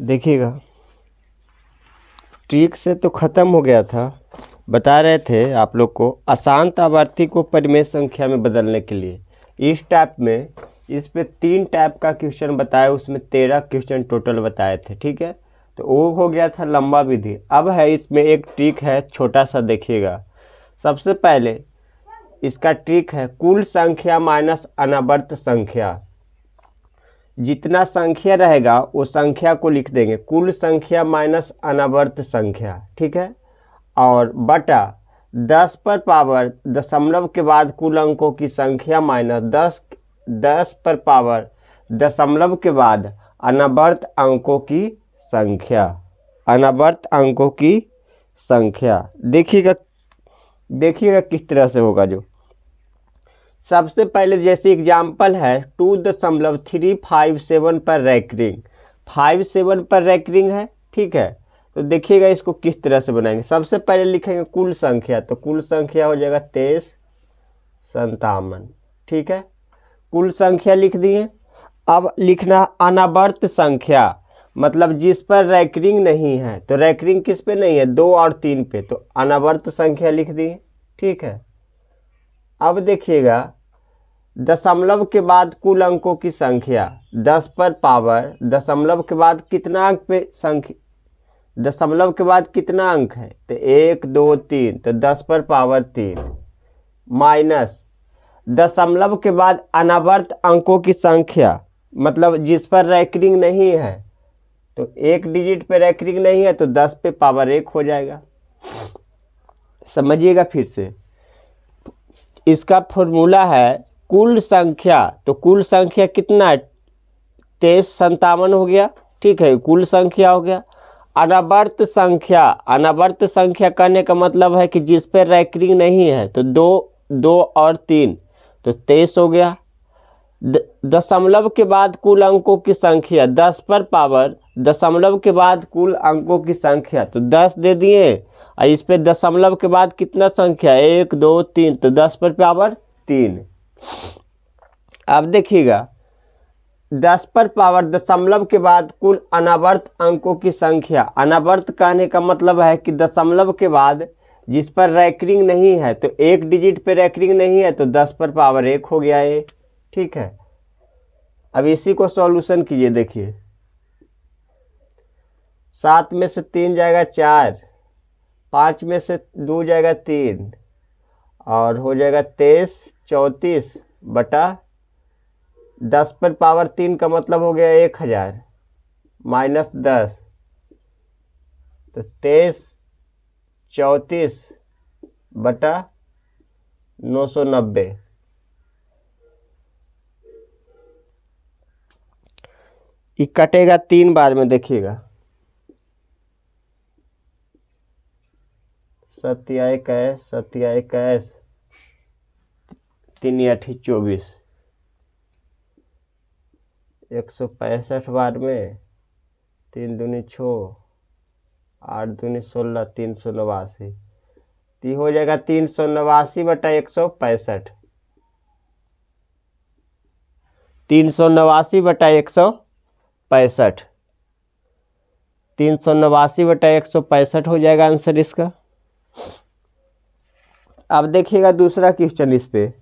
देखिएगा, ट्रिक से तो ख़त्म हो गया था। बता रहे थे आप लोग को अशांत आवर्ती को परिमेय संख्या में बदलने के लिए। इस टाइप में इस पे 3 टाइप का क्वेश्चन बताया, उसमें 13 क्वेश्चन टोटल बताए थे। ठीक है, तो वो हो गया था लंबा विधि। अब है इसमें एक ट्रिक है छोटा सा, देखिएगा। सबसे पहले इसका ट्रिक है कुल संख्या माइनस अनावर्त संख्या। जितना संख्या रहेगा वो संख्या को लिख देंगे, कुल संख्या माइनस अनावर्त संख्या। ठीक है, और बटा 10 पर पावर दशमलव के बाद कुल अंकों की संख्या माइनस 10 पर पावर दशमलव के बाद अनावर्त अंकों की संख्या। अनावर्त अंकों की संख्या देखिएगा किस तरह से होगा। जो सबसे पहले जैसे एग्जाम्पल है 2.357 पर रैंकिंग, 57 पर रैंकिंग है। ठीक है, तो देखिएगा इसको किस तरह से बनाएंगे। सबसे पहले लिखेंगे कुल संख्या, तो कुल संख्या हो जाएगा 2357। ठीक है, कुल संख्या लिख दिए। अब लिखना अनावर्त संख्या, मतलब जिस पर रैंकिंग नहीं है। तो रैंकिंग किस पे नहीं है? 2 और 3 पे, तो अनावर्त संख्या लिख दिए। ठीक है, अब देखिएगा दशमलव के बाद कुल अंकों की संख्या, 10 पर पावर दशमलव के बाद कितना अंक पे संख्या, दशमलव के बाद कितना अंक है? तो 1 2 3, तो 10 पर पावर 3 माइनस दशमलव के बाद अनावर्त अंकों की संख्या, मतलब जिस पर रैंकिंग नहीं है। तो एक डिजिट पे रैंकिंग नहीं है तो 10 पे पावर 1 हो जाएगा। समझिएगा फिर से, इसका फॉर्मूला है कुल संख्या। तो कुल संख्या कितना है? 2357 हो गया। ठीक है, कुल संख्या हो गया। अनावर्त संख्या, अनावर्त संख्या कहने का मतलब है कि जिस पर रैंकिंग नहीं है। तो 2 और 3, तो 23 हो गया। दशमलव के बाद कुल अंकों की संख्या, 10 पर पावर दशमलव के बाद कुल अंकों की संख्या, तो 10 दे दिए। और इस पे दशमलव के बाद कितना संख्या? 1 2 3, तो 10 पर पावर 3। अब देखिएगा 10 पर पावर दशमलव के बाद कुल अनावर्त अंकों की संख्या। अनावर्त कहने का मतलब है कि दशमलव के बाद जिस पर रैंकिंग नहीं है। तो एक डिजिट पे रैंकिंग नहीं है तो 10 पर पावर 1 हो गया ये। ठीक है, अब इसी को सॉल्यूशन कीजिए। देखिए 7 में से 3 जाएगा 4, 5 में से 2 जाएगा 3, और हो जाएगा 23 34 बटा 10 पर पावर 3 का मतलब हो गया 1000 माइनस 10, तो 23 34 बटा 990। ये कटेगा 3 बार में। देखिएगा 7 कैश 3 8 24, 165 बार में 3 दूनी 6, 8 दूनी 16, 389। तो हो जाएगा 389 बटा 165, 389 बटा 165, 389 बटा 165 हो जाएगा आंसर इसका। अब देखिएगा दूसरा क्वेश्चन इस पे।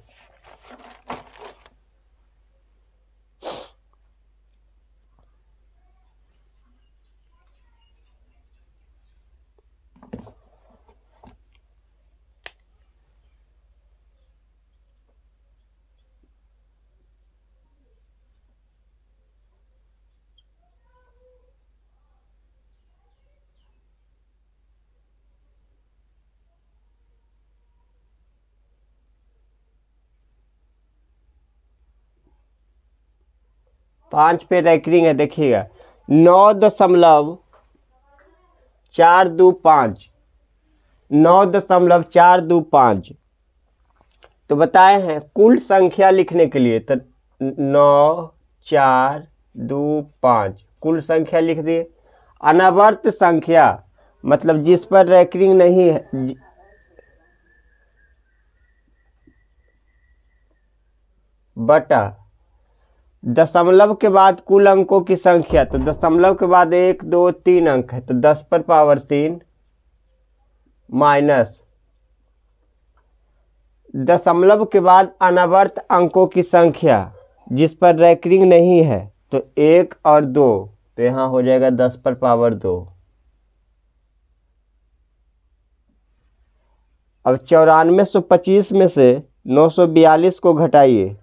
पाँच पे रैंकिंग है। देखिएगा 9.425, 9.425। तो बताए हैं कुल संख्या लिखने के लिए, तो 9425 कुल संख्या लिख दिए। अनावर्त संख्या मतलब जिस पर रैंकिंग नहीं है, बटा दशमलव के बाद कुल अंकों की संख्या, तो दशमलव के बाद 1 2 3 अंक है, तो 10 पर पावर 3 माइनस दशमलव के बाद अनवर्त अंकों की संख्या जिस पर रैंकिंग नहीं है, तो 1 और 2, तो यहाँ हो जाएगा 10 पर पावर 2। अब 9425 में से 942 को घटाइए,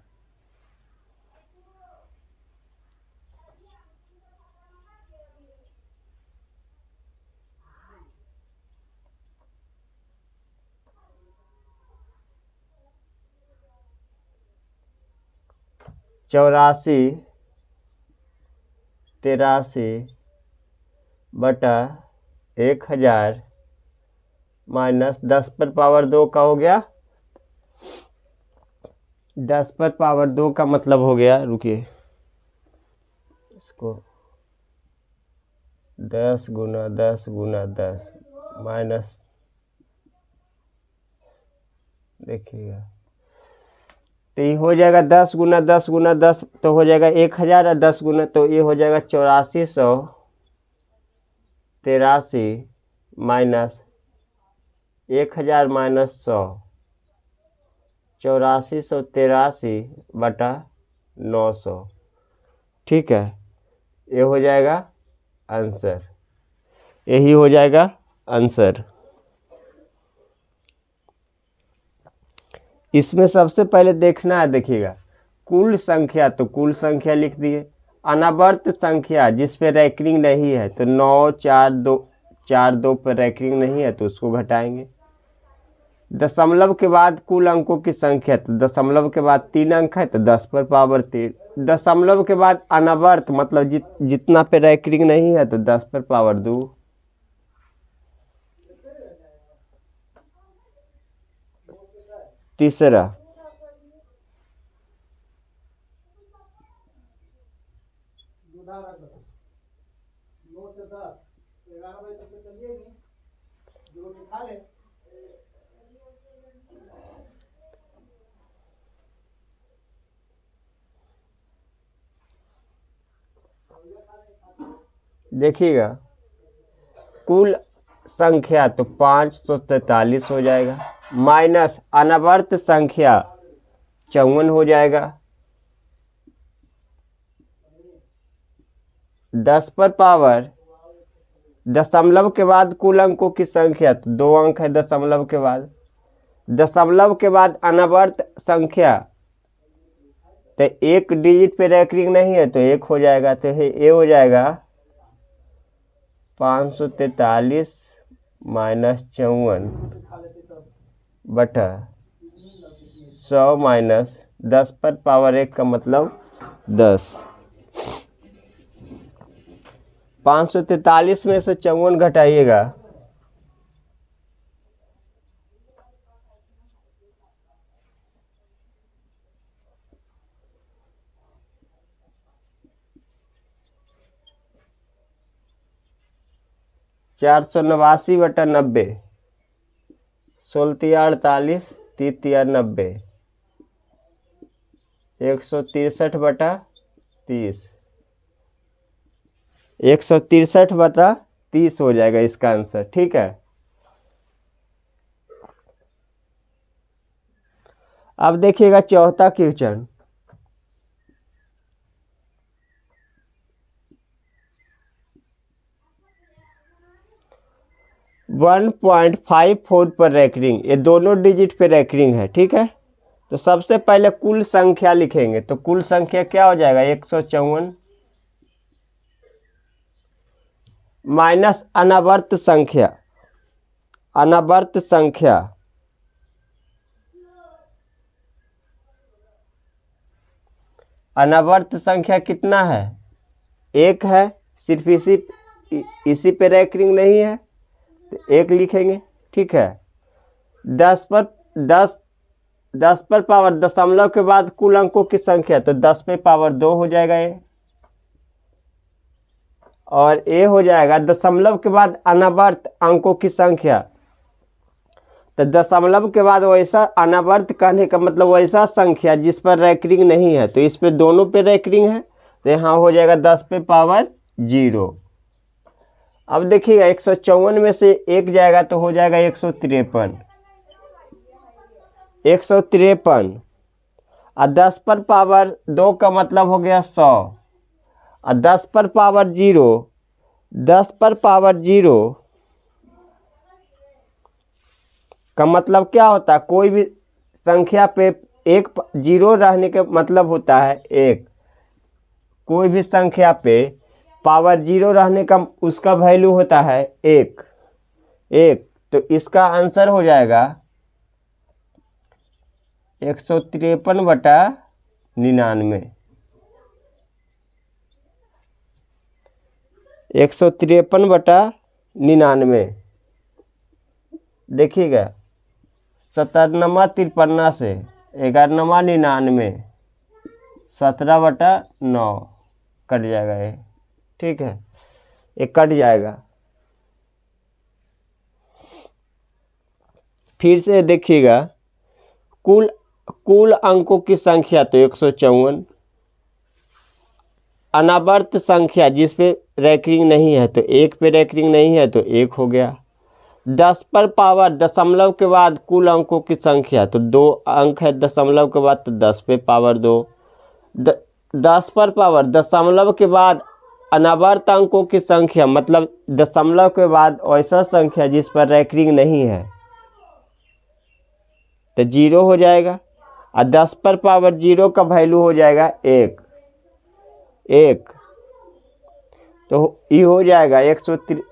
चौरासी 83 बटा 1000 माइनस 10 पर पावर 2 का हो गया। 10 पर पावर 2 का मतलब हो गया, रुकिए इसको 10 गुना 10 गुना 10 माइनस, देखिएगा तो ये हो जाएगा 10 गुना 10 गुना 10, तो हो जाएगा 1000 और 10 गुना, तो ये हो जाएगा 8483 माइनस 1000 माइनस 100, 8483 बटा 900। ठीक है, ये हो जाएगा आंसर, यही हो जाएगा आंसर। इसमें सबसे पहले देखना है, देखिएगा कुल संख्या, तो कुल संख्या लिख दिए। अनावर्त संख्या जिस पे रैंकिंग नहीं है, तो 9 4 2 4 2 पर रैंकिंग नहीं है, तो उसको घटाएंगे। दशमलव के बाद कुल अंकों की संख्या, तो दशमलव के बाद 3 अंक है, तो 10 पर पावर 3। दशमलव के बाद अनावर्त मतलब जितना पे रैंकिंग नहीं है, तो 10 पर पावर 2। तीसरा देखिएगा कुल संख्या, तो 543 हो जाएगा, माइनस अनावर्त संख्या 54 हो जाएगा। 10 पर पावर दशमलव के बाद कुल अंकों की संख्या, तो 2 अंक है दशमलव के बाद। दशमलव के बाद अनावर्त संख्या, तो 1 डिजिट पे रैंकिंग नहीं है, तो 1 हो जाएगा, तो ये हो जाएगा 543 माइनस 54 बटा 100 माइनस 10 पर पावर 1 का मतलब 10। 543 में से 54 घटाइएगा, चार 489 बटा 90, 16 48 3 90, 163 बटा 30, 163 बटा 30 हो जाएगा इसका आंसर। ठीक है, अब देखिएगा चौथा क्वेश्चन। वन 1.54 पर रैंकिंग, ये दोनों डिजिट पे रैंकिंग है। ठीक है, तो सबसे पहले कुल संख्या लिखेंगे, तो कुल संख्या क्या हो जाएगा 154 माइनस अनावर्त संख्या, अनावर्त संख्या अनावर्त संख्या कितना है, 1 है, सिर्फ इसी पे रैंकिंग नहीं है, तो 1 लिखेंगे। ठीक है, 10 पर पावर दशमलव के बाद कुल अंकों की संख्या, तो 10 पे पावर 2 हो जाएगा ये, और ये हो जाएगा दशमलव के बाद अनावर्त अंकों की संख्या, तो दशमलव के बाद वैसा अनावर्त कहने का मतलब वैसा संख्या जिस पर रैकरिंग नहीं है, तो इस पे दोनों पे रैकरिंग है, तो यहाँ हो जाएगा 10 पे पावर 0। अब देखिएगा 154 में से एक जाएगा तो हो जाएगा 153। 153 और 10 पर पावर 2 का मतलब हो गया 100 और 10 पर पावर 0, 10 पर पावर 0 का मतलब क्या होता है, कोई भी संख्या पे एक 0 रहने का मतलब होता है एक, कोई भी संख्या पे पावर 0 रहने का उसका वैल्यू होता है एक। तो इसका आंसर हो जाएगा 153/99। 153/99 देखिएगा, 17नमा 53 से 11नमा 99, 17/9 कट जाएगा ये, ठीक है, ये कट जाएगा। फिर से देखिएगा, कुल अंकों की संख्या तो 154, अनावर्त संख्या जिस पे रैकरिंग नहीं है तो एक पे रैकरिंग नहीं है तो एक हो गया। 10 पर पावर दशमलव के बाद कुल अंकों की संख्या तो 2 अंक है दशमलव के बाद, तो 10 पे पावर 2। 10 पर पावर दशमलव के बाद अनावर्त अंकों की संख्या मतलब दशमलव के बाद ऐसा संख्या जिस पर रैकरिंग नहीं है तो 0 हो जाएगा, और 10 पर पावर 0 का वैल्यू हो जाएगा 1। तो ये हो जाएगा 103।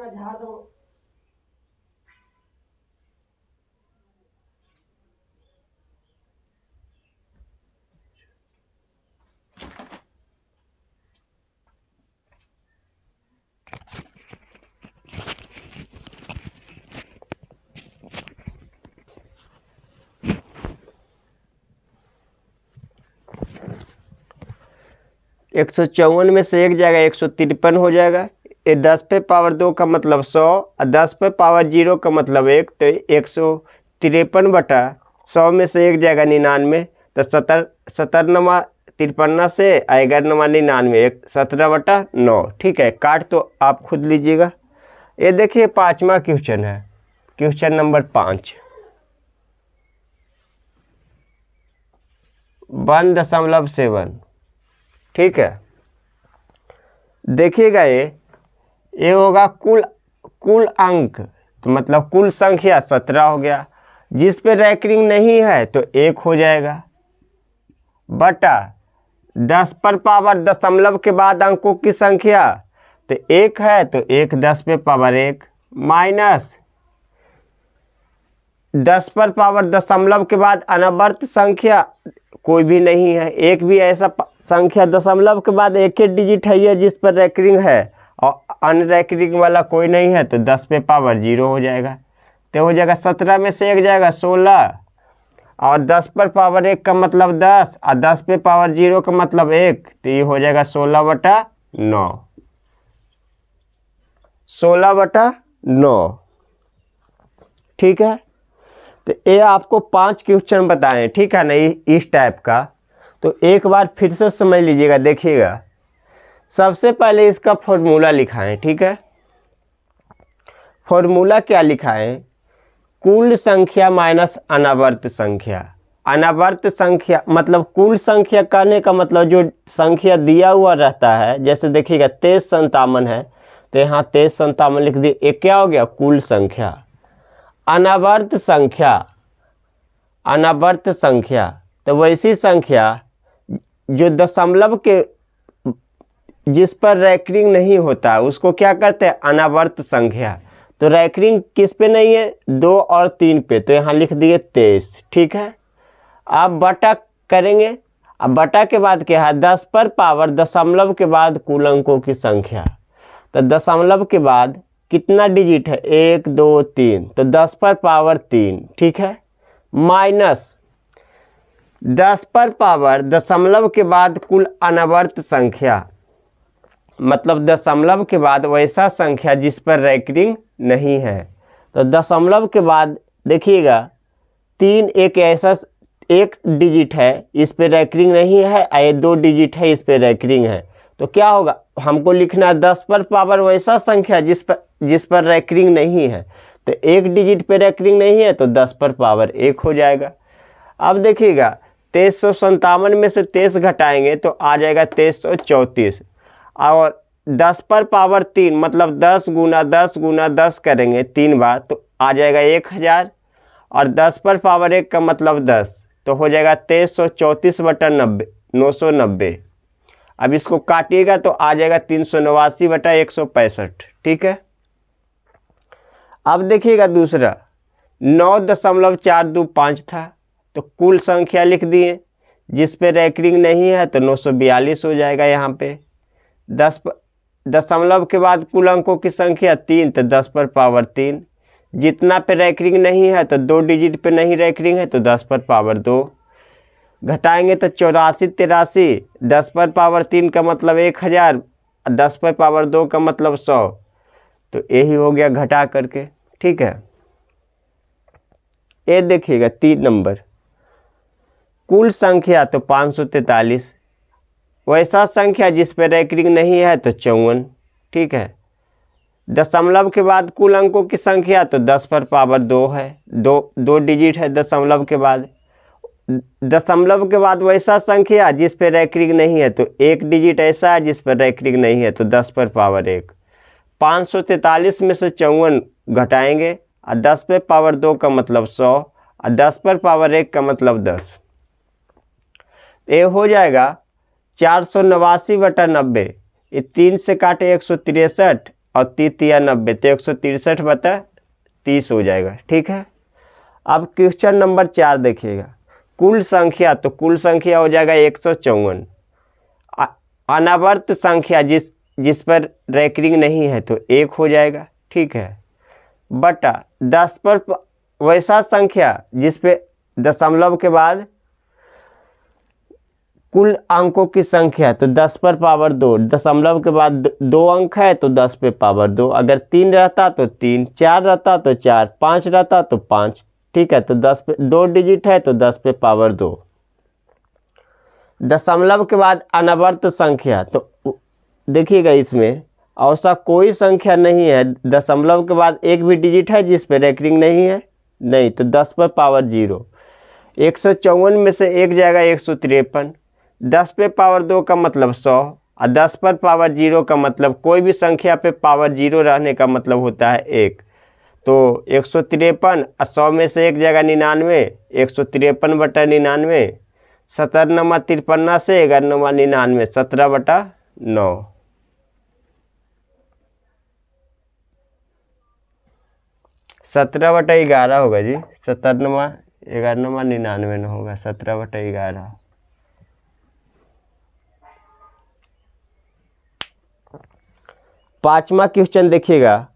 झाड़ दो। 154 में से एक जाएगा 153 हो जाएगा। ये 10 पे पावर 2 का मतलब 100 और 10 पे पावर 0 का मतलब 1, तो 153/100 में से एक जाएगा 99, तो 17नमा 53 से 11नमा 99, 17/9, ठीक है। काट तो आप खुद लीजिएगा। ये देखिए 5वां क्वेश्चन है, क्वेश्चन नंबर 5, 1.7, ठीक है। देखिएगा ये होगा कुल अंक, तो मतलब कुल संख्या 17 हो गया, जिस पे रैकरिंग नहीं है तो 1 हो जाएगा, बटा 10 पर पावर दशमलव के बाद अंकों की संख्या तो 1 है तो 1 10 पे पावर 1 माइनस 10 पर पावर दशमलव के बाद अनवर्त संख्या कोई भी नहीं है, एक भी ऐसा संख्या दशमलव के बाद एक ही डिजिट है जिस पर रैकरिंग है और अनरैकरिंग वाला कोई नहीं है, तो 10 पे पावर 0 हो जाएगा। तो हो जाएगा 17 में से एक जाएगा 16 और 10 पर पावर 1 का मतलब 10 और 10 पे पावर 0 का मतलब 1, तो ये हो जाएगा 16/9। 16/9, ठीक है। तो ये आपको 5 क्वेश्चन बताएं, ठीक है ना, इस टाइप का। तो एक बार फिर से समझ लीजिएगा। देखिएगा, सबसे पहले इसका फॉर्मूला लिखाएं, ठीक है। फॉर्मूला क्या लिखाएं? कुल संख्या माइनस अनावर्त संख्या। अनावर्त संख्या मतलब कुल संख्या कहने का मतलब जो संख्या दिया हुआ रहता है, जैसे देखिएगा 2357 है तो यहाँ 2357 लिख दिए, ये क्या हो गया? कुल संख्या। अनावर्त संख्या तो वैसी संख्या जो दशमलव के जिस पर रैकरिंग नहीं होता उसको क्या कहते हैं? अनावर्त संख्या। तो रैकरिंग किस पे नहीं है? 2 और 3 पे, तो यहाँ लिख दिए 23, ठीक है। आप बटा करेंगे अब बटा के बाद क्या है, 10 पर पावर दशमलव के बाद कुल अंकों की संख्या। तो दशमलव के बाद कितना डिजिट है, 1 2 3, तो 10 पर पावर 3, ठीक है, माइनस 10 पर पावर दशमलव के बाद कुल अनवर्त संख्या, मतलब दशमलव के बाद वैसा संख्या जिस पर रैंकिंग नहीं है। तो दशमलव के बाद देखिएगा 3 एक ऐसा एक डिजिट है, इस पे रैंकिंग नहीं है, और ये 2 डिजिट है, इस पे रैंकिंग है। तो क्या होगा, हमको लिखना है 10 पर पावर वैसा संख्या जिस पर रैंकिंग नहीं है। तो एक डिजिट पे रैंकिंग नहीं है तो 10 पर पावर 1 हो जाएगा। अब देखिएगा 2357 में से 23 घटाएंगे तो आ जाएगा 2334, और 10 पर पावर 3 मतलब 10 गुना 10 गुना 10 करेंगे 3 बार तो आ जाएगा 1000, और 10 पर पावर 1 का मतलब 10, तो हो जाएगा 2334/90, 990। अब इसको काटिएगा तो आ जाएगा 389/165, ठीक है। अब देखिएगा दूसरा 9.425 था, तो कुल संख्या लिख दिए, जिस पे रैंकिंग नहीं है तो 942 हो जाएगा यहाँ पे। 10 दशमलव के बाद कुल अंकों की संख्या 3, तो 10 पर पावर 3, जितना पे रैंकिंग नहीं है तो 2 डिजिट पे नहीं रैंकिंग है तो 10 पर पावर 2, घटाएंगे तो 84 83, 10 पर पावर 3 का मतलब 1000, 10 पर पावर 2 का मतलब 100, तो यही हो गया घटा करके, ठीक है। ये देखिएगा 3 नंबर कुल संख्या तो 543, वैसा संख्या जिस पे रैंकिंग नहीं है तो 54, ठीक है। दशमलव के बाद कुल अंकों की संख्या तो 10 पर पावर 2 है, 2 डिजिट है दशमलव के बाद। दशमलव के बाद वैसा संख्या जिस पे रैंकिंग नहीं है तो एक डिजिट ऐसा है जिस पर रैंकिंग नहीं है तो 10 पर पावर 1। 543 में से 54 घटाएंगे, और 10 पे पावर 2 का मतलब 100, और 10 पर पावर 1 का मतलब 10। ये हो जाएगा 489/90, ये 3 से काटे 163, और 3 90, तो 163/30 हो जाएगा, ठीक है। अब क्वेश्चन नंबर 4 देखिएगा, कुल संख्या, तो कुल संख्या हो जाएगा 154, अनावर्त संख्या जिस पर रैंकिंग नहीं है तो 1 हो जाएगा, ठीक है, बटा 10 पर वैसा संख्या जिस पे दशमलव के बाद कुल अंकों की संख्या, तो 10 पर पावर 2, दशमलव के बाद 2 अंक है तो 10 पे पावर 2, अगर 3 रहता तो 3, 4 रहता तो 4, 5 रहता तो 5, ठीक है। तो 10 पे 2 डिजिट है तो 10 पे पावर 2। दशमलव के बाद अनवर्त संख्या, तो देखिएगा इसमें ऐसा कोई संख्या नहीं है दशमलव के बाद एक भी डिजिट है जिस पे रैंकिंग नहीं है, नहीं, तो 10 पर पावर 0। 154 में से एक जाएगा 153, 10 पे पावर 2 का मतलब 100, और 10 पर पावर 0 का मतलब कोई भी संख्या पे पावर 0 रहने का मतलब होता है 1। तो 153 और 100 में से एक जगह 99, 153/99, 17×53 से 11×99, 17/9। 17/11 होगा जी, 17 11 99 न होगा, 17/11। पांचवा क्वेश्चन देखिएगा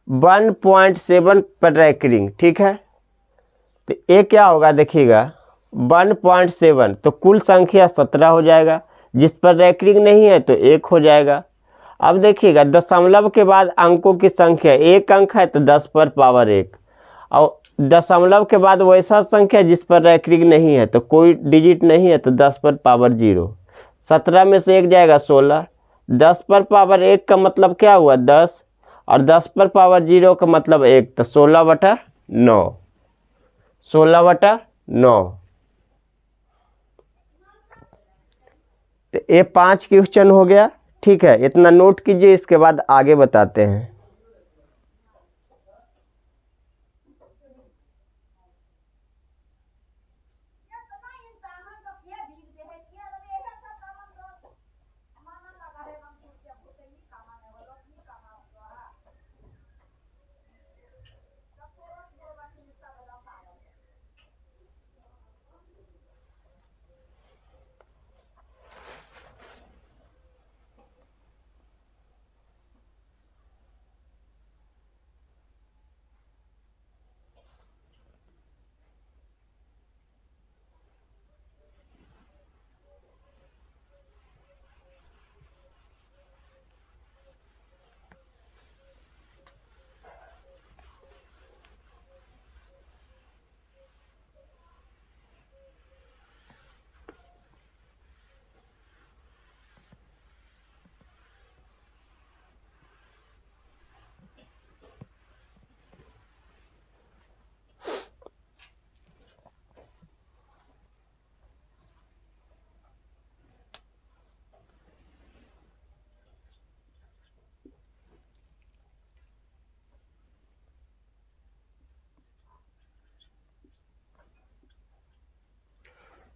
1.7 पर रैंकिंग, ठीक है। तो ये क्या होगा देखिएगा 1.7, तो कुल संख्या 17 हो जाएगा, जिस पर रैंकिंग नहीं है तो 1 हो जाएगा। अब देखिएगा दशमलव के बाद अंकों की संख्या, एक अंक है तो 10 पर पावर 1, और दशमलव के बाद वैसा संख्या जिस पर रैंकिंग नहीं है तो कोई डिजिट नहीं है तो 10 पर पावर 0, 17 में से एक जाएगा 16, 10 पर पावर 1 का मतलब क्या हुआ 10, और 10 पर पावर 0 का मतलब 1, तो 16/9, 16/9। तो ये 5 क्वेश्चन हो गया, ठीक है, इतना नोट कीजिए, इसके बाद आगे बताते हैं।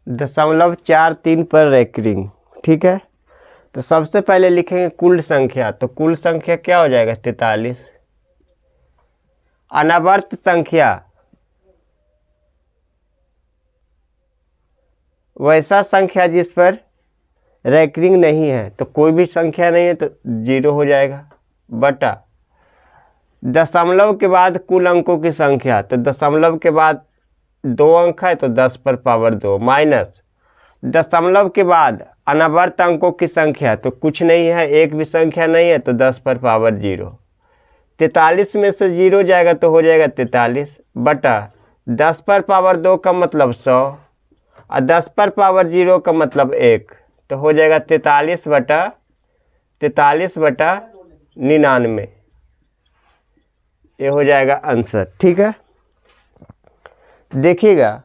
0.43 पर रैंकिंग, ठीक है। तो सबसे पहले लिखेंगे कुल संख्या, तो कुल संख्या क्या हो जाएगा 43। अनावर्त संख्या वैसा संख्या जिस पर रैंकिंग नहीं है, तो कोई भी संख्या नहीं है तो 0 हो जाएगा, बटा दशमलव के बाद कुल अंकों की संख्या, तो दशमलव के बाद 2 अंक है तो 10 पर पावर 2, माइनस दशमलव के बाद अनावर्त अंकों की संख्या, तो कुछ नहीं है, एक भी संख्या नहीं है तो 10 पर पावर 0। 43 में से 0 जाएगा तो हो जाएगा 43, बटा 10 पर पावर 2 का मतलब 100 और 10 पर पावर 0 का मतलब 1, तो हो जाएगा 43 बटा 99। ये हो जाएगा आंसर, ठीक है। देखिएगा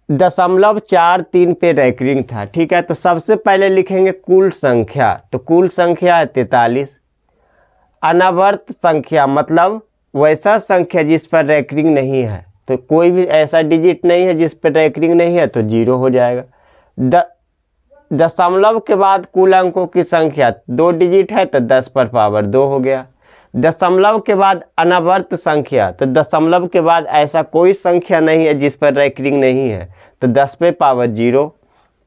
0.43 पे रैंकिंग था, ठीक है। तो सबसे पहले लिखेंगे कुल संख्या, तो कुल संख्या है 43। अनावर्त संख्या मतलब वैसा संख्या जिस पर रैंकिंग नहीं है, तो कोई भी ऐसा डिजिट नहीं है जिस पर रैंकिंग नहीं है तो 0 हो जाएगा। दशमलव के बाद कुल अंकों की संख्या 2 डिजिट है तो 10 पर पावर 2 हो गया। दशमलव के बाद अनावर्त संख्या, तो दशमलव के बाद ऐसा कोई संख्या नहीं है जिस पर रैंकिंग नहीं है, तो 10 पे पावर 0,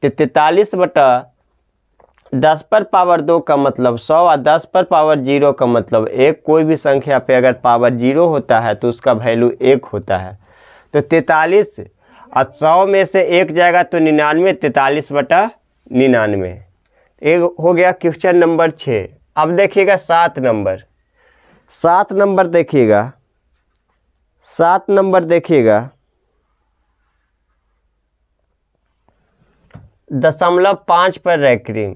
तो 43 बटा 10 पर पावर 2 का मतलब 100 और 10 पर पावर 0 का मतलब 1। कोई भी संख्या पे अगर पावर 0 होता है तो उसका वैल्यू 1 होता है। तो 43 और 100 में से 1 जाएगा तो 99, 43 बटा 99। एक हो गया क्वेश्चन नंबर 6। अब देखिएगा 7 नंबर। 7 नंबर देखिएगा, 7 नंबर देखिएगा 0.5 पर रैंकिंग,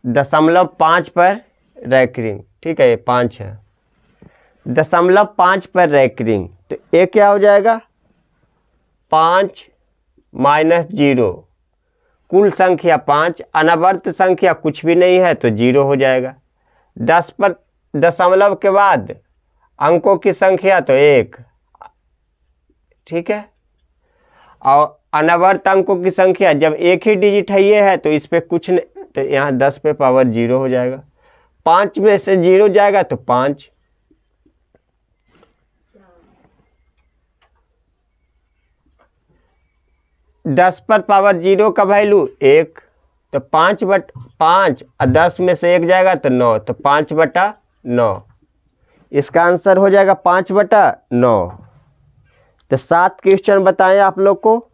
0.5 पर रैंकिंग, ठीक है, ये 5 है। 0.5 पर रैंकिंग, तो ये क्या हो जाएगा 5 माइनस 0, कुल संख्या 5, अनावर्त संख्या कुछ भी नहीं है तो 0 हो जाएगा। 10 पर दशमलव के बाद अंकों की संख्या तो 1, ठीक है, और अनावर्त अंकों की संख्या जब एक ही डिजिट है ये है तो इस पे कुछ नहीं, तो यहाँ 10 पे पावर 0 हो जाएगा। 5 में से 0 जाएगा तो 5, दस पर पावर 0 का वैल्यू 1, तो 5 और 10 में से 1 जाएगा तो 9, तो 5 बटा 9। इसका आंसर हो जाएगा 5 बटा 9। तो 7 क्वेश्चन बताएं आप लोग को।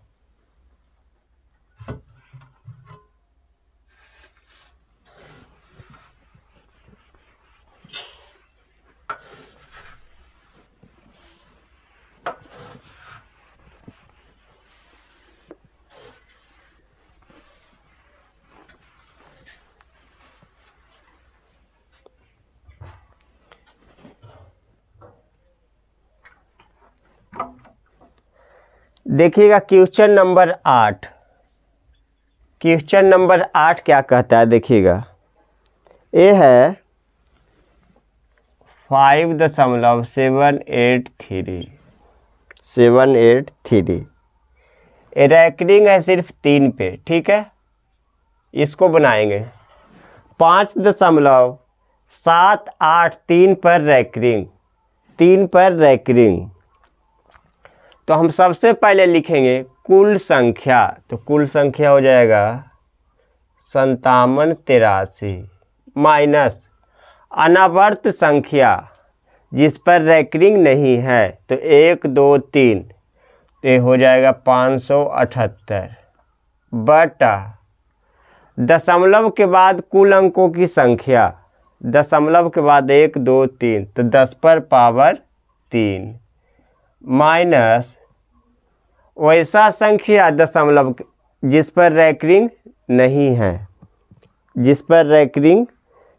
देखिएगा क्वेश्चन नंबर 8। क्वेश्चन नंबर 8 क्या कहता है, देखिएगा ये है 5.783। रैंकिंग है सिर्फ 3 पे, ठीक है। इसको बनाएंगे 5.783 पर रैंकिंग, 3 पर रैंकिंग। तो हम सबसे पहले लिखेंगे कुल संख्या, तो कुल संख्या हो जाएगा 5783 माइनस अनावर्त संख्या जिस पर रैंकिंग नहीं है, तो 1 2 3, तो ये हो जाएगा 578 बटा दशमलव के बाद कुल अंकों की संख्या, दशमलव के बाद 1 2 3, तो 10 पर पावर 3 माइनस वैसा संख्या दशमलव जिस पर रैंकिंग नहीं है, जिस पर रैंकिंग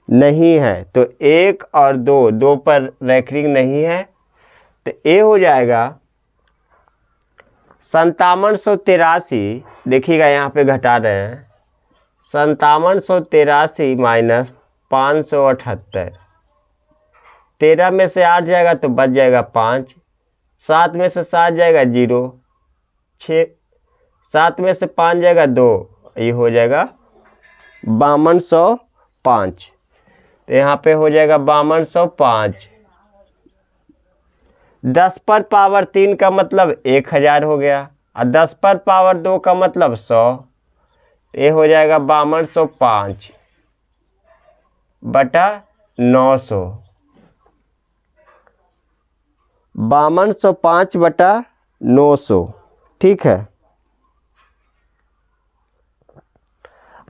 नहीं है, तो 1 और 2 पर रैंकिंग नहीं है, तो ये हो जाएगा 5783। देखिएगा यहाँ पे घटा रहे हैं 5783 माइनस 578। 13 में से 8 जाएगा तो बच जाएगा 5, 7 में से 7 जाएगा 0, 6, 7 में से 5 जाएगा 2, ये हो जाएगा 5205। तो यहाँ पे हो जाएगा 5205। 10 पर पावर 3 का मतलब 1000 हो गया, और 10 पर पावर 2 का मतलब 100। ये हो जाएगा 5205 बटा 900। 5205 बटा 900, ठीक है।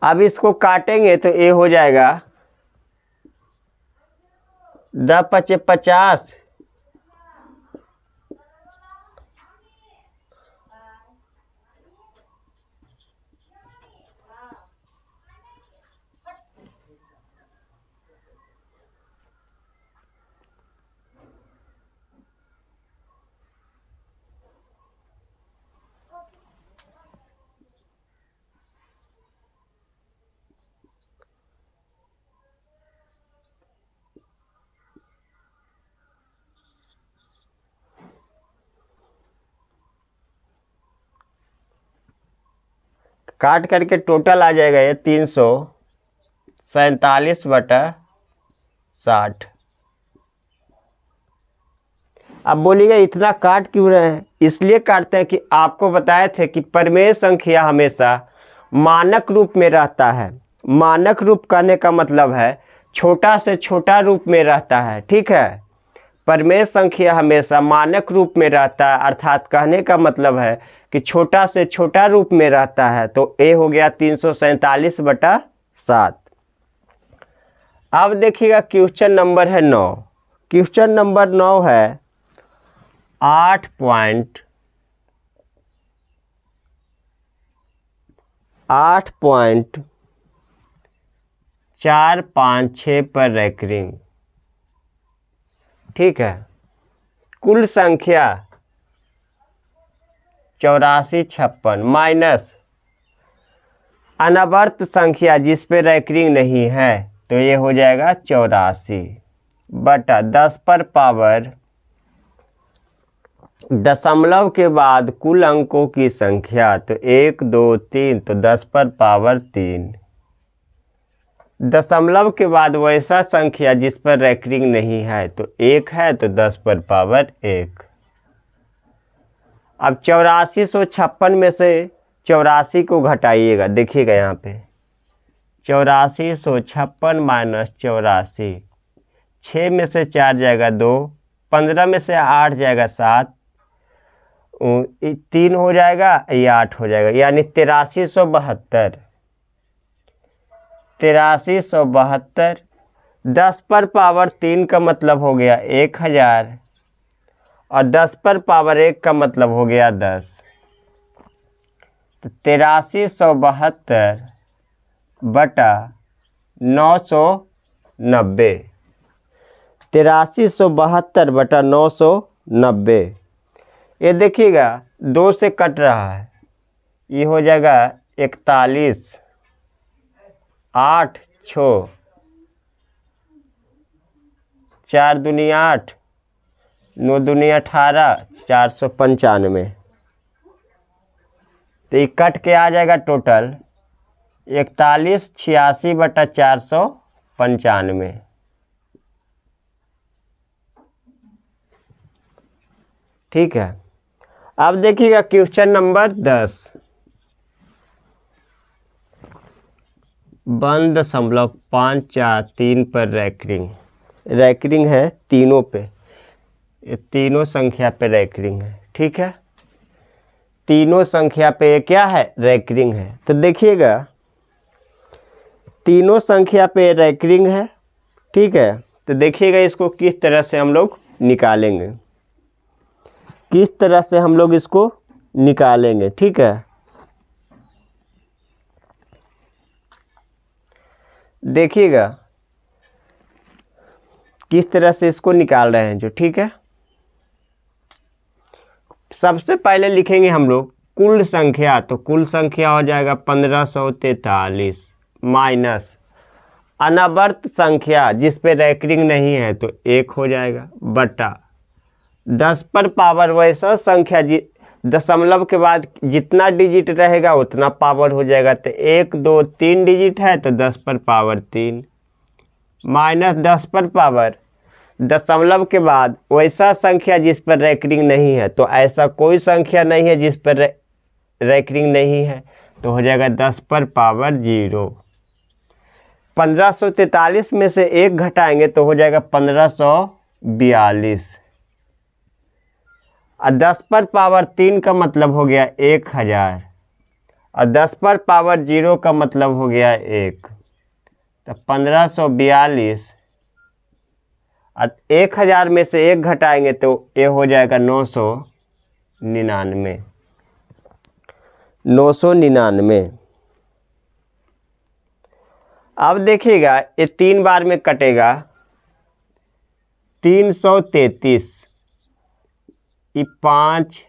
अब इसको काटेंगे तो ये हो जाएगा 10 पचे 50, काट करके टोटल आ जाएगा ये 347 बटा 60। अब बोलिएगा इतना काट क्यों रहे हैं? इसलिए काटते हैं कि आपको बताए थे कि परिमेय संख्या हमेशा मानक रूप में रहता है। मानक रूप कहने का मतलब है छोटा से छोटा रूप में रहता है, ठीक है। परिमेय संख्या हमेशा मानक रूप में रहता है, अर्थात कहने का मतलब है कि छोटा से छोटा रूप में रहता है। तो ए हो गया 347 बटा 7। अब देखिएगा क्वेश्चन नंबर है 9। क्वेश्चन नंबर 9 है 8.456 पर रैंकिंग, ठीक है। कुल संख्या 8456 माइनस अनवर्त संख्या जिस पे रैंकिंग नहीं है, तो ये हो जाएगा 84 बटा 10 पर पावर दशमलव के बाद कुल अंकों की संख्या, तो 1 2 3, तो 10 पर पावर 3। दशमलव के बाद वैसा संख्या जिस पर रैंकिंग नहीं है, तो 1 है, तो 10 पर पावर 1। अब 8456 में से 84 को घटाइएगा, देखिएगा यहाँ पे 8456 माइनस 84, 6 में से 4 जाएगा 2, 15 में से 8 जाएगा 7, 3 हो जाएगा, ये 8 हो जाएगा, यानी 8372। 8372 10 पर पावर 3 का मतलब हो गया 1000, और 10 पर पावर 1 का मतलब हो गया 10। तो 8372 बटा 990, 8372 बटा 990। ये देखिएगा 2 से कट रहा है, ये हो जाएगा 41, 8 6, 4 दूनी 8, 9 दूनी 18, 495। तो ये कट के आ जाएगा टोटल 4186 बटा 495। ठीक है। अब देखिएगा क्वेश्चन नंबर 10। 1.543 पर रैंकिंग है तीनों पे, ये तीनों संख्या पे रैंकिंग है, ठीक है। तीनों संख्या पे क्या है? रैंकिंग है। तो देखिएगा तीनों संख्या पे रैंकिंग है, ठीक है। तो देखिएगा इसको किस तरह से हम लोग निकालेंगे, किस तरह से हम लोग इसको निकालेंगे, ठीक है। देखिएगा किस तरह से इसको निकाल रहे हैं जो, ठीक है। सबसे पहले लिखेंगे हम लोग कुल संख्या, तो कुल संख्या हो जाएगा 1543 माइनस अनवर्त संख्या जिस पे रैंकिंग नहीं है, तो 1 हो जाएगा, बटा 10 पर पावर वैसा संख्या दशमलव के बाद जितना डिजिट रहेगा उतना पावर हो जाएगा। तो 1 2 3 डिजिट है तो 10 पर पावर 3 माइनस 10 पर पावर दशमलव के बाद वैसा संख्या जिस पर रैकरिंग नहीं है, तो ऐसा कोई संख्या नहीं है जिस पर रैकरिंग नहीं है, तो हो जाएगा 10 पर पावर 0। 1543 में से 1 घटाएंगे तो हो जाएगा 1542। और 10 पर पावर 3 का मतलब हो गया 1000 और 10 पर पावर 0 का मतलब हो गया 1। तो 1542 और 1000 में से 1 घटाएंगे तो ये हो जाएगा 999। 999। अब देखिएगा ये 3 बार में कटेगा। 333 ये 5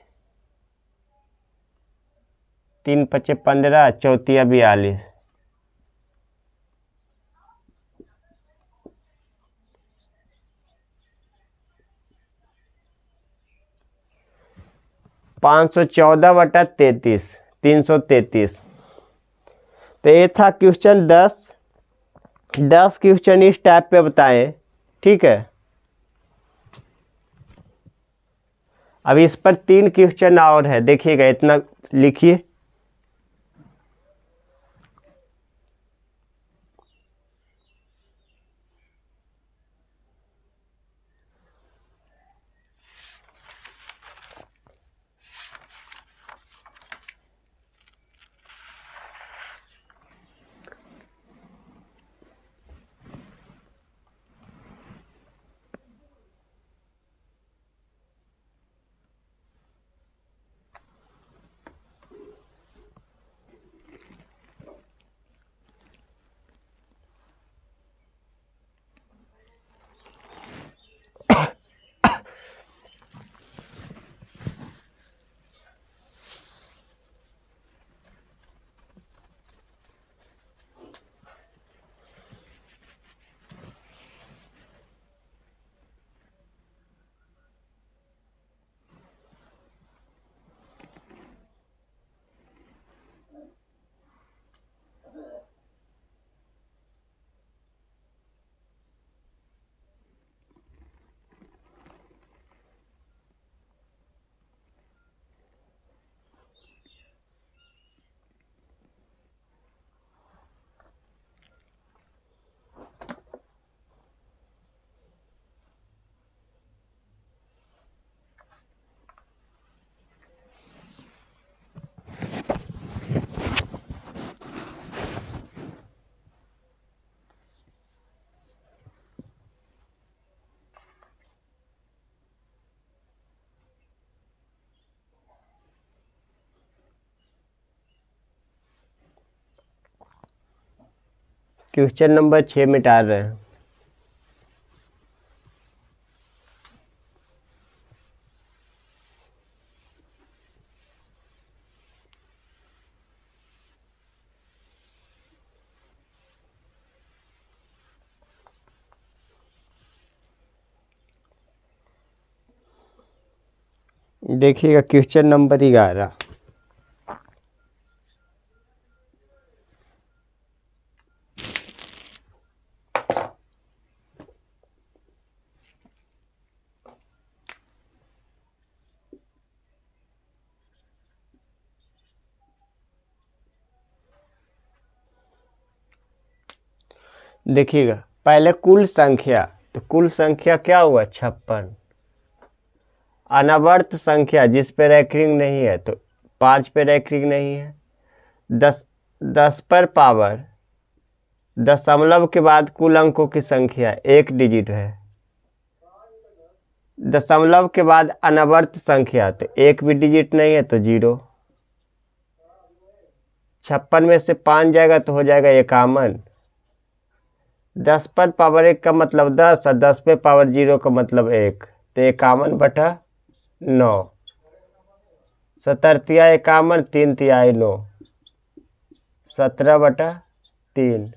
3 5 15 चौथिया 42 514/33 333। तो ये था क्वेश्चन 10 क्वेश्चन इस टाइप पे बताएं, ठीक है। अब इस पर 3 क्वेश्चन और है, देखिएगा इतना लिखिए। क्वेश्चन नंबर 6 मिटा रहे हैं। देखिएगा क्वेश्चन नंबर 11। देखिएगा पहले कुल संख्या, तो कुल संख्या क्या हुआ 56। अनवर्त संख्या जिस पे रैकरिंग नहीं है, तो 5 पे रैकरिंग नहीं है। 10 पर पावर दशमलव के बाद कुल अंकों की संख्या 1 डिजिट है। दशमलव के बाद अनवर्त संख्या, तो 1 भी डिजिट नहीं है तो 0। 56 में से 5 जाएगा तो हो जाएगा 51। 10 पर पावर 1 का मतलब 10 और 10 पे पावर 0 का मतलब 1, तो 51/9। 17 तिया 51, 3 तिहाई 9, 17/3।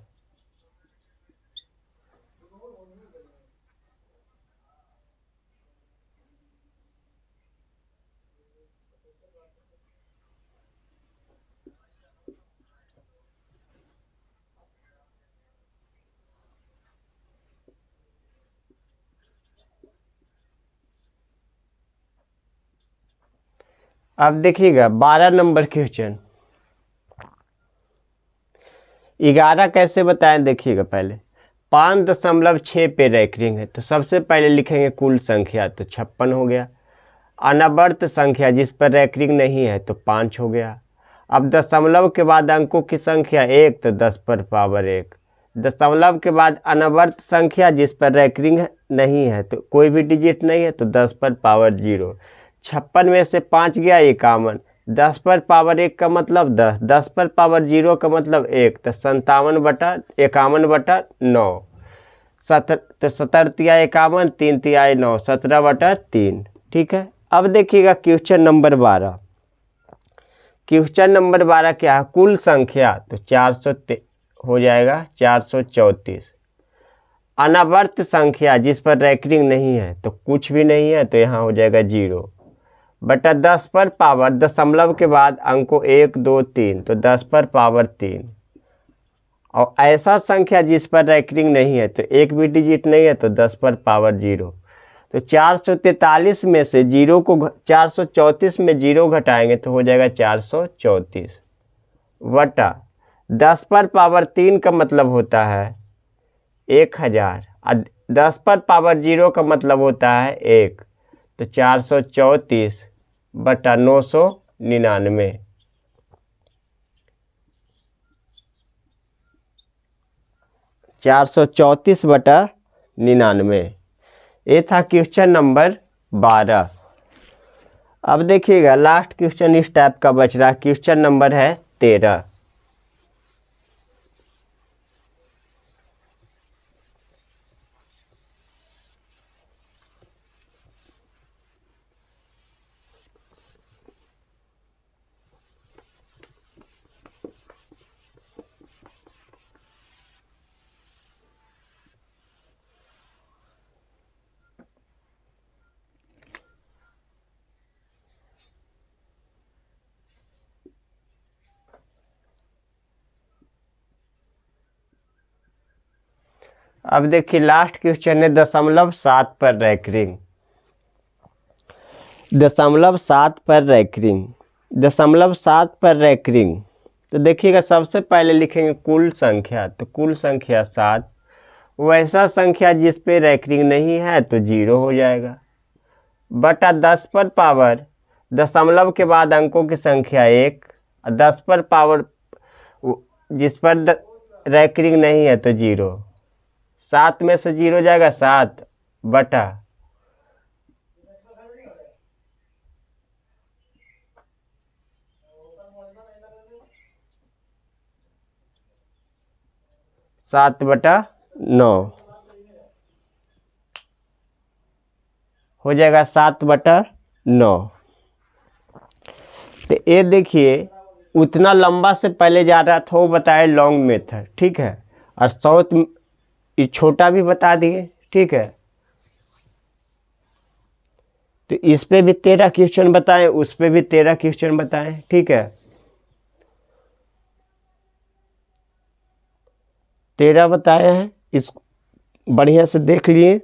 अब देखिएगा 12 नंबर क्वेश्चन। 11 कैसे बताएं देखिएगा। पहले 5.6 पे रैंकिंग है तो सबसे पहले लिखेंगे कुल संख्या, तो 56 हो गया। अनवर्त संख्या जिस पर रैंकिंग नहीं है तो 5 हो गया। अब दशमलव के बाद अंकों की संख्या 1 तो 10 पर पावर 1। दशमलव के बाद अनवर्त संख्या जिस पर रैंकिंग नहीं है तो कोई भी डिजिट नहीं है तो 10 पर पावर 0। 56 में से 5 गया 51। 10 पर पावर 1 का मतलब 10, 10 पर पावर 0 का मतलब 1, तो 57/51/9। 17 तिया 51, 3 तिया 9, 17/3। ठीक है। अब देखिएगा क्वेश्चन नंबर 12। क्वेश्चन नंबर 12 क्या है? कुल संख्या तो 400 हो जाएगा 434। अनवर्त संख्या जिस पर रैंकिंग नहीं है तो कुछ भी नहीं है तो यहाँ हो जाएगा 0 बटा 10 पर पावर, दशमलव के बाद अंकों 1 2 3 तो 10 पर पावर 3। और ऐसा संख्या जिस पर रैंकिंग नहीं है तो एक भी डिजिट नहीं है तो 10 पर पावर 0। तो 443 में से 0 को 434 में 0 घटाएंगे तो हो जाएगा 434 बटा 10 पर पावर 3 का मतलब होता है 1000 और 10 पर पावर 0 का मतलब होता है 1, तो 434 बटा 999। 434 बटा 99। ये था क्वेश्चन नंबर 12। अब देखिएगा लास्ट क्वेश्चन इस टाइप का बच रहा। क्वेश्चन नंबर है 13। अब देखिए लास्ट क्वेश्चन है 0.7 पर रैंकिंग। 0.7 पर रैंकिंग, 0.7 पर रैंकिंग। तो देखिएगा सबसे पहले लिखेंगे कुल संख्या, तो कुल संख्या 7। वैसा संख्या जिस पे रैंकिंग नहीं है तो 0 हो जाएगा बटा 10 पर पावर, दशमलव के बाद अंकों की संख्या 1, 10 पर पावर जिस पर रैंकिंग नहीं है तो 0। 7 में से 0 जाएगा 7 बटा 7/9 हो जाएगा 7/9। तो ये देखिए उतना लंबा से पहले जा रहा था वो बताए लॉन्ग मेथड, ठीक है, और साउथ ये छोटा भी बता दिए, ठीक है। तो इस पे भी 13 क्वेश्चन बताएं, उस पे भी 13 क्वेश्चन बताएं, ठीक है। 13 बताए हैं, इस बढ़िया से देख लिए।